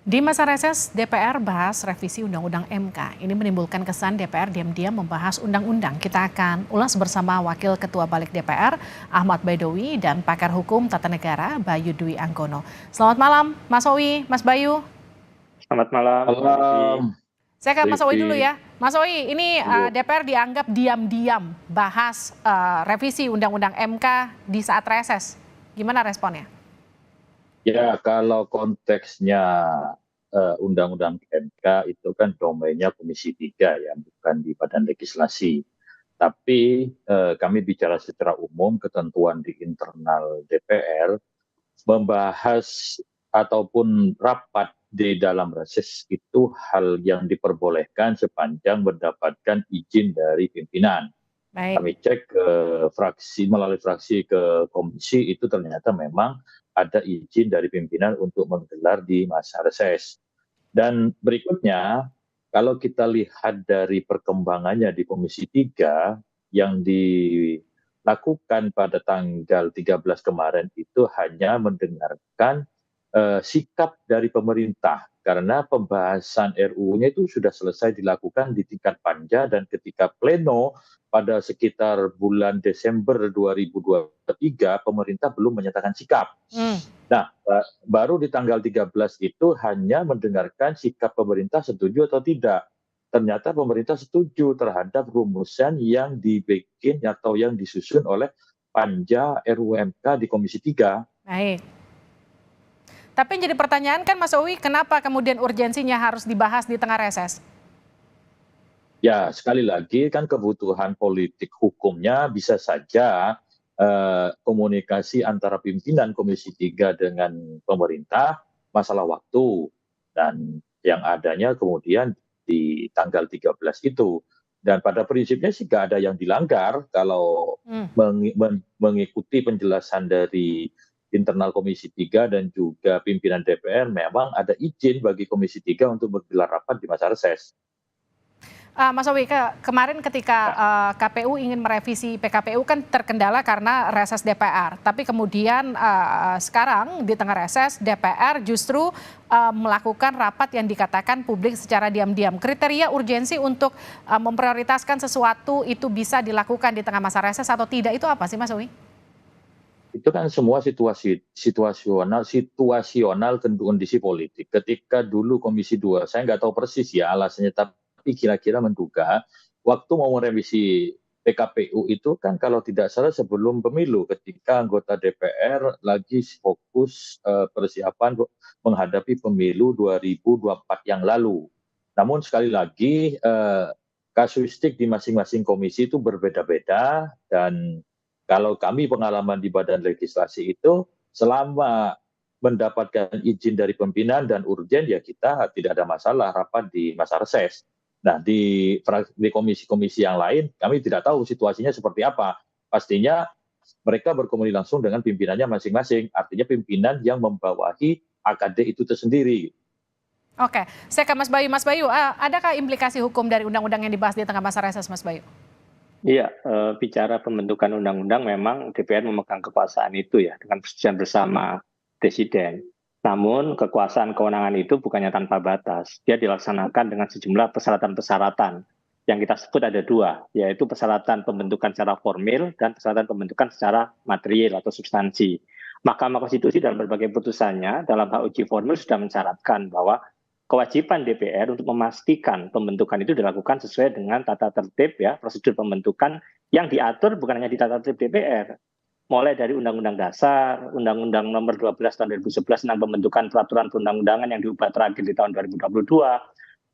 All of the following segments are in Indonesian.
Di masa reses, DPR bahas revisi Undang-Undang MK. Ini menimbulkan kesan DPR diam-diam membahas undang-undang. Kita akan ulas bersama Wakil Ketua Balik DPR, Ahmad Baidowi, dan pakar hukum tata negara, Bayu Dwi Anggono. Selamat malam, Mas Owi, Mas Bayu. Selamat malam. Malam, Saya ke Mas Owi dulu Livi. ya. Mas Owi, ini DPR dianggap diam-diam bahas revisi Undang-Undang MK di saat reses. Gimana responnya? Ya, kalau konteksnya Undang-Undang MK itu kan domainnya Komisi 3 ya, bukan di Badan Legislasi. Tapi kami bicara secara umum, ketentuan di internal DPR membahas ataupun rapat di dalam reses itu hal yang diperbolehkan sepanjang mendapatkan izin dari pimpinan. Baik. Kami cek ke fraksi, melalui fraksi ke komisi, itu ternyata memang ada izin dari pimpinan untuk menggelar di masa reses. Dan berikutnya, kalau kita lihat dari perkembangannya di Komisi 3 yang dilakukan pada tanggal 13 kemarin itu hanya mendengarkan sikap dari pemerintah, karena pembahasan RUU-nya itu sudah selesai dilakukan di tingkat panja, dan ketika pleno pada sekitar bulan Desember 2023 pemerintah belum menyatakan sikap. Nah, baru di tanggal 13 itu hanya mendengarkan sikap pemerintah setuju atau tidak. Ternyata pemerintah setuju terhadap rumusan yang dibikin atau yang disusun oleh panja RUU MK di Komisi 3. Baik. Tapi yang jadi pertanyaan kan Mas Owi, kenapa kemudian urgensinya harus dibahas di tengah reses? Ya, sekali lagi kan kebutuhan politik hukumnya bisa saja komunikasi antara pimpinan Komisi 3 dengan pemerintah masalah waktu, dan yang adanya kemudian di tanggal 13 itu. Dan pada prinsipnya sih nggak ada yang dilanggar kalau mengikuti penjelasan dari internal Komisi 3 dan juga pimpinan DPR, memang ada izin bagi Komisi 3 untuk menggelar rapat di masa reses. Mas Owi, kemarin ketika KPU ingin merevisi PKPU kan terkendala karena reses DPR. Tapi kemudian sekarang di tengah reses DPR justru melakukan rapat yang dikatakan publik secara diam-diam. Kriteria urgensi untuk memprioritaskan sesuatu itu bisa dilakukan di tengah masa reses atau tidak itu apa sih Mas Owi? Itu kan semua situasional kondisi politik. Ketika dulu Komisi 2, saya nggak tahu persis ya alasannya, tapi kira-kira menduga waktu mau merevisi PKPU itu kan kalau tidak salah sebelum pemilu, ketika anggota DPR lagi fokus persiapan menghadapi pemilu 2024 yang lalu. Namun sekali lagi kasuistik di masing-masing komisi itu berbeda-beda, dan kalau kami pengalaman di Badan Legislasi itu, selama mendapatkan izin dari pimpinan dan urgen, ya kita tidak ada masalah rapat di masa reses. Nah, di komisi-komisi yang lain, kami tidak tahu situasinya seperti apa. Pastinya mereka berkomunikasi langsung dengan pimpinannya masing-masing, artinya pimpinan yang membawahi AKD itu tersendiri. Oke, saya ke Mas Bayu. Mas Bayu, adakah implikasi hukum dari undang-undang yang dibahas di tengah masa reses, Mas Bayu? Iya, bicara pembentukan undang-undang memang DPR memegang kekuasaan itu ya dengan persetujuan bersama Presiden. Namun kekuasaan kewenangan itu bukannya tanpa batas. Dia dilaksanakan dengan sejumlah persyaratan-persyaratan yang kita sebut ada dua, yaitu persyaratan pembentukan secara formil dan persyaratan pembentukan secara material atau substansi. Mahkamah Konstitusi dalam berbagai putusannya dalam hak uji formil sudah mensyaratkan bahwa kewajiban DPR untuk memastikan pembentukan itu dilakukan sesuai dengan tata tertib ya, prosedur pembentukan yang diatur bukan hanya di tata tertib DPR, mulai dari Undang-Undang Dasar, Undang-Undang Nomor 12 Tahun 2011 tentang pembentukan peraturan perundang-undangan yang diubah terakhir di tahun 2022,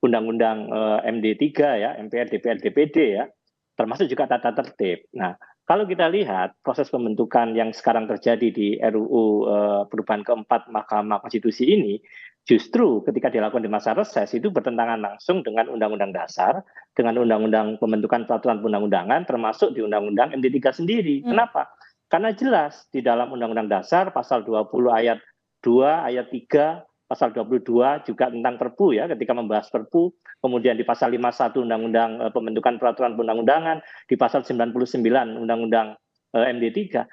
Undang-Undang MD 3 ya, MPR, DPR, DPD ya, termasuk juga tata tertib. Nah, kalau kita lihat proses pembentukan yang sekarang terjadi di RUU perubahan keempat Mahkamah Konstitusi ini, justru ketika dilakukan di masa reses itu bertentangan langsung dengan Undang-Undang Dasar, dengan Undang-Undang Pembentukan Peraturan Perundang-undangan, termasuk di Undang-Undang MD 3 sendiri. Kenapa? Karena jelas di dalam Undang-Undang Dasar pasal 20 ayat 2, ayat 3, pasal 22 juga tentang Perpu ya, ketika membahas Perpu, kemudian di pasal 51 Undang-Undang Pembentukan Peraturan Perundang-undangan, di pasal 99 Undang-Undang MD 3,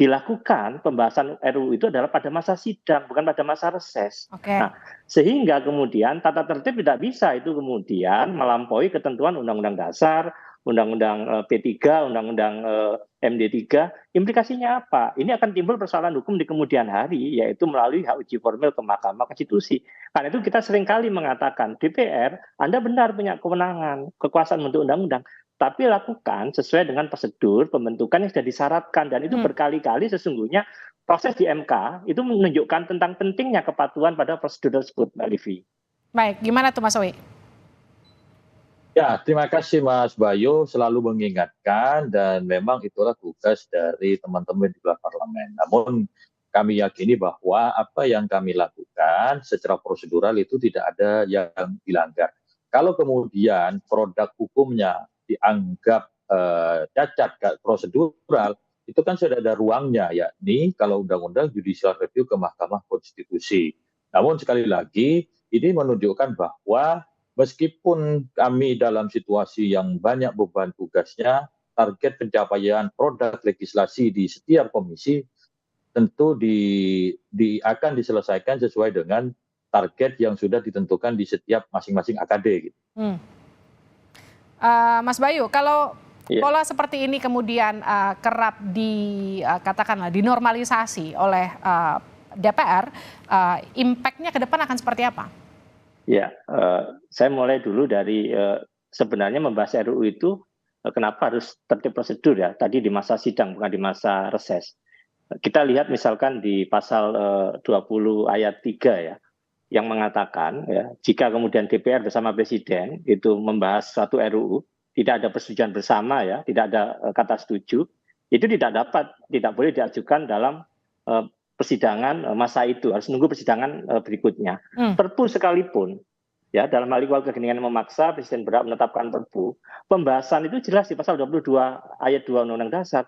dilakukan pembahasan RUU itu adalah pada masa sidang, bukan pada masa reses. Oke. Nah, sehingga kemudian tata tertib tidak bisa itu kemudian melampaui ketentuan Undang-Undang Dasar, Undang-Undang P3, Undang-Undang MD3. Implikasinya apa? Ini akan timbul persoalan hukum di kemudian hari, yaitu melalui hak uji formil ke Mahkamah Konstitusi. Karena itu kita seringkali mengatakan, DPR, Anda benar punya kewenangan, kekuasaan untuk undang-undang, tapi lakukan sesuai dengan prosedur pembentukan yang sudah disyaratkan, dan itu berkali-kali sesungguhnya proses di MK itu menunjukkan tentang pentingnya kepatuhan pada prosedur tersebut, Mbak Livi. Baik, gimana tuh Mas Sawi? Ya, terima kasih Mas Bayu selalu mengingatkan, dan memang itulah tugas dari teman-teman di luar parlemen. Namun kami yakini bahwa apa yang kami lakukan secara prosedural itu tidak ada yang dilanggar. Kalau kemudian produk hukumnya dianggap cacat prosedural, itu kan sudah ada ruangnya, yakni kalau undang-undang judicial review ke Mahkamah Konstitusi. Namun sekali lagi, ini menunjukkan bahwa meskipun kami dalam situasi yang banyak beban tugasnya, target pencapaian produk legislasi di setiap komisi tentu akan diselesaikan sesuai dengan target yang sudah ditentukan di setiap masing-masing AKD. Gitu. Mas Bayu, kalau pola seperti ini kemudian kerap katakanlah dinormalisasi oleh DPR, impact-nya ke depan akan seperti apa? Ya, saya mulai dulu dari sebenarnya membahas RUU itu kenapa harus tertib prosedur ya, tadi di masa sidang bukan di masa reses. Kita lihat misalkan di pasal 20 ayat 3 ya, yang mengatakan ya, jika kemudian DPR bersama Presiden itu membahas suatu RUU, tidak ada persetujuan bersama ya, tidak ada kata setuju, itu tidak boleh diajukan dalam persidangan masa itu, harus nunggu persidangan berikutnya. Perpu sekalipun, ya dalam hal ikhwal kegentingan memaksa Presiden berhak menetapkan perpu, pembahasan itu jelas di pasal 22 ayat 2 Undang-Undang Dasar,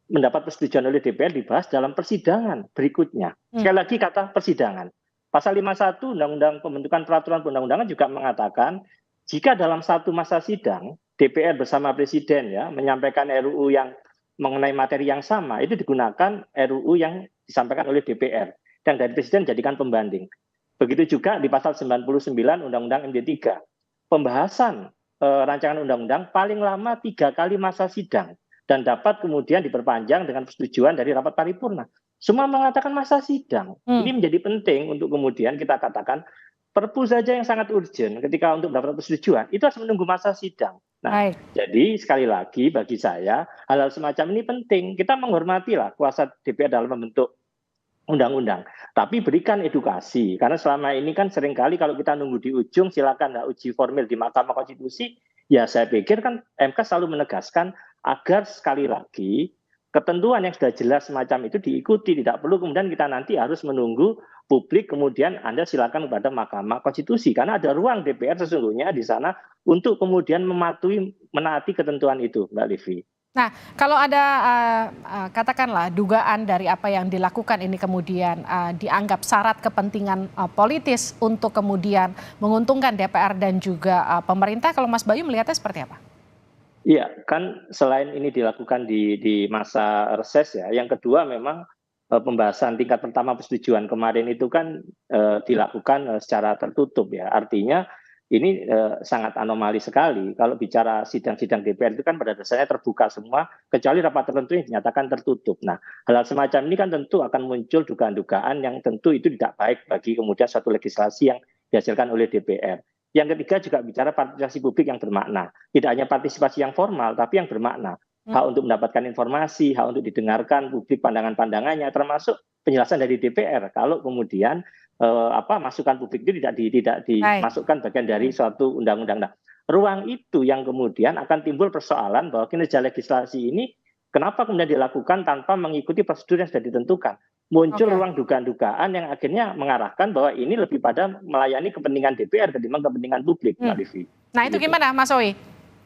mendapat persetujuan oleh DPR dibahas dalam persidangan berikutnya. Sekali lagi kata persidangan. Pasal 51 Undang-Undang Pembentukan Peraturan Perundang-undangan juga mengatakan jika dalam satu masa sidang DPR bersama Presiden ya menyampaikan RUU yang mengenai materi yang sama, itu digunakan RUU yang disampaikan oleh DPR dan dari Presiden jadikan pembanding. Begitu juga di pasal 99 Undang-Undang MD3. Pembahasan rancangan undang-undang paling lama 3 kali masa sidang dan dapat kemudian diperpanjang dengan persetujuan dari rapat paripurna. Semua mengatakan masa sidang. Ini menjadi penting untuk kemudian kita katakan perpu saja yang sangat urgent ketika untuk mendapat persetujuan itu harus menunggu masa sidang. Nah, jadi sekali lagi bagi saya hal-hal semacam ini penting. Kita menghormatilah kuasa DPR dalam membentuk undang-undang, tapi berikan edukasi karena selama ini kan seringkali kalau kita nunggu di ujung silakan uji formil di Mahkamah Konstitusi, ya saya pikir kan MK selalu menegaskan agar sekali lagi ketentuan yang sudah jelas semacam itu diikuti, tidak perlu kemudian kita nanti harus menunggu publik kemudian Anda silakan kepada Mahkamah Konstitusi karena ada ruang DPR sesungguhnya di sana untuk kemudian menaati ketentuan itu, Mbak Livi. Nah, kalau ada katakanlah dugaan dari apa yang dilakukan ini kemudian dianggap syarat kepentingan politis untuk kemudian menguntungkan DPR dan juga pemerintah, kalau Mas Bayu melihatnya seperti apa? Iya, kan selain ini dilakukan di masa reses ya, yang kedua memang pembahasan tingkat pertama persetujuan kemarin itu kan dilakukan secara tertutup ya, artinya ini sangat anomali sekali. Kalau bicara sidang-sidang DPR itu kan pada dasarnya terbuka semua, kecuali rapat tertentu yang dinyatakan tertutup. Nah, hal-hal semacam ini kan tentu akan muncul dugaan-dugaan yang tentu itu tidak baik bagi kemudian suatu legislasi yang dihasilkan oleh DPR. Yang ketiga juga bicara partisipasi publik yang bermakna. Tidak hanya partisipasi yang formal, tapi yang bermakna. Hak untuk mendapatkan informasi, hak untuk didengarkan publik pandangan-pandangannya, termasuk penjelasan dari DPR. Kalau kemudian masukan publik itu tidak dimasukkan bagian dari suatu undang-undang. Nah, ruang itu yang kemudian akan timbul persoalan bahwa kinerja legislasi ini kenapa kemudian dilakukan tanpa mengikuti prosedur yang sudah ditentukan. Muncul ruang dugaan-dugaan yang akhirnya mengarahkan bahwa ini lebih pada melayani kepentingan DPR ketimbang kepentingan publik, Mbak Livi. Nah, itu gimana, Mas Sawi?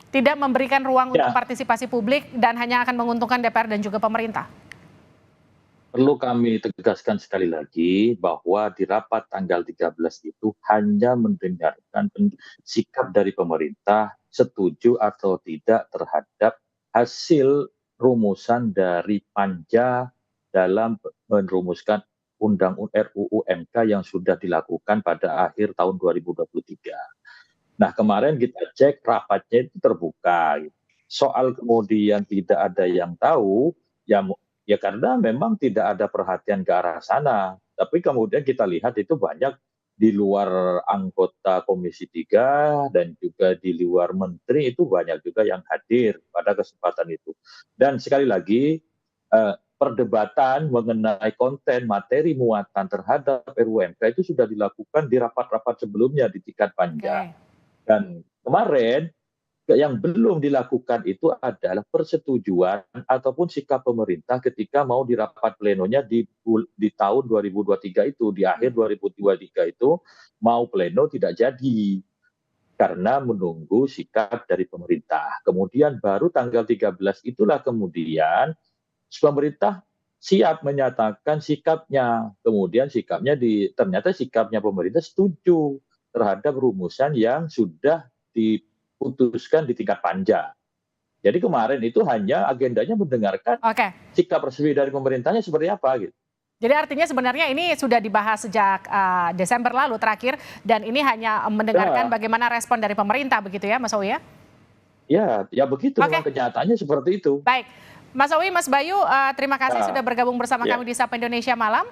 Tidak memberikan ruang untuk partisipasi publik dan hanya akan menguntungkan DPR dan juga pemerintah? Perlu kami tegaskan sekali lagi bahwa di rapat tanggal 13 itu hanya mendengarkan sikap dari pemerintah setuju atau tidak terhadap hasil rumusan dari panja dalam merumuskan undang RUU MK yang sudah dilakukan pada akhir tahun 2023. Nah, kemarin kita cek rapatnya itu terbuka. Soal kemudian tidak ada yang tahu, ya karena memang tidak ada perhatian ke arah sana. Tapi kemudian kita lihat itu banyak di luar anggota Komisi 3 dan juga di luar menteri itu banyak juga yang hadir pada kesempatan itu. Dan sekali lagi perdebatan mengenai konten materi muatan terhadap RUU MK itu sudah dilakukan di rapat-rapat sebelumnya di tingkat panja. Dan kemarin yang belum dilakukan itu adalah persetujuan ataupun sikap pemerintah ketika mau di rapat plenonya di tahun 2023 itu, di akhir 2023 itu mau pleno tidak jadi karena menunggu sikap dari pemerintah. Kemudian baru tanggal 13 itulah kemudian pemerintah siap menyatakan sikapnya. Kemudian ternyata sikapnya pemerintah setuju terhadap rumusan yang sudah diputuskan di tingkat panja. Jadi kemarin itu hanya agendanya mendengarkan sikap resmi dari pemerintahnya seperti apa gitu. Jadi artinya sebenarnya ini sudah dibahas sejak Desember lalu terakhir dan ini hanya mendengarkan bagaimana respon dari pemerintah begitu ya Mas Owi ya? Ya begitu, memang kenyataannya seperti itu. Baik, Mas Owi, Mas Bayu, terima kasih sudah bergabung bersama kami di Sapa Indonesia Malam.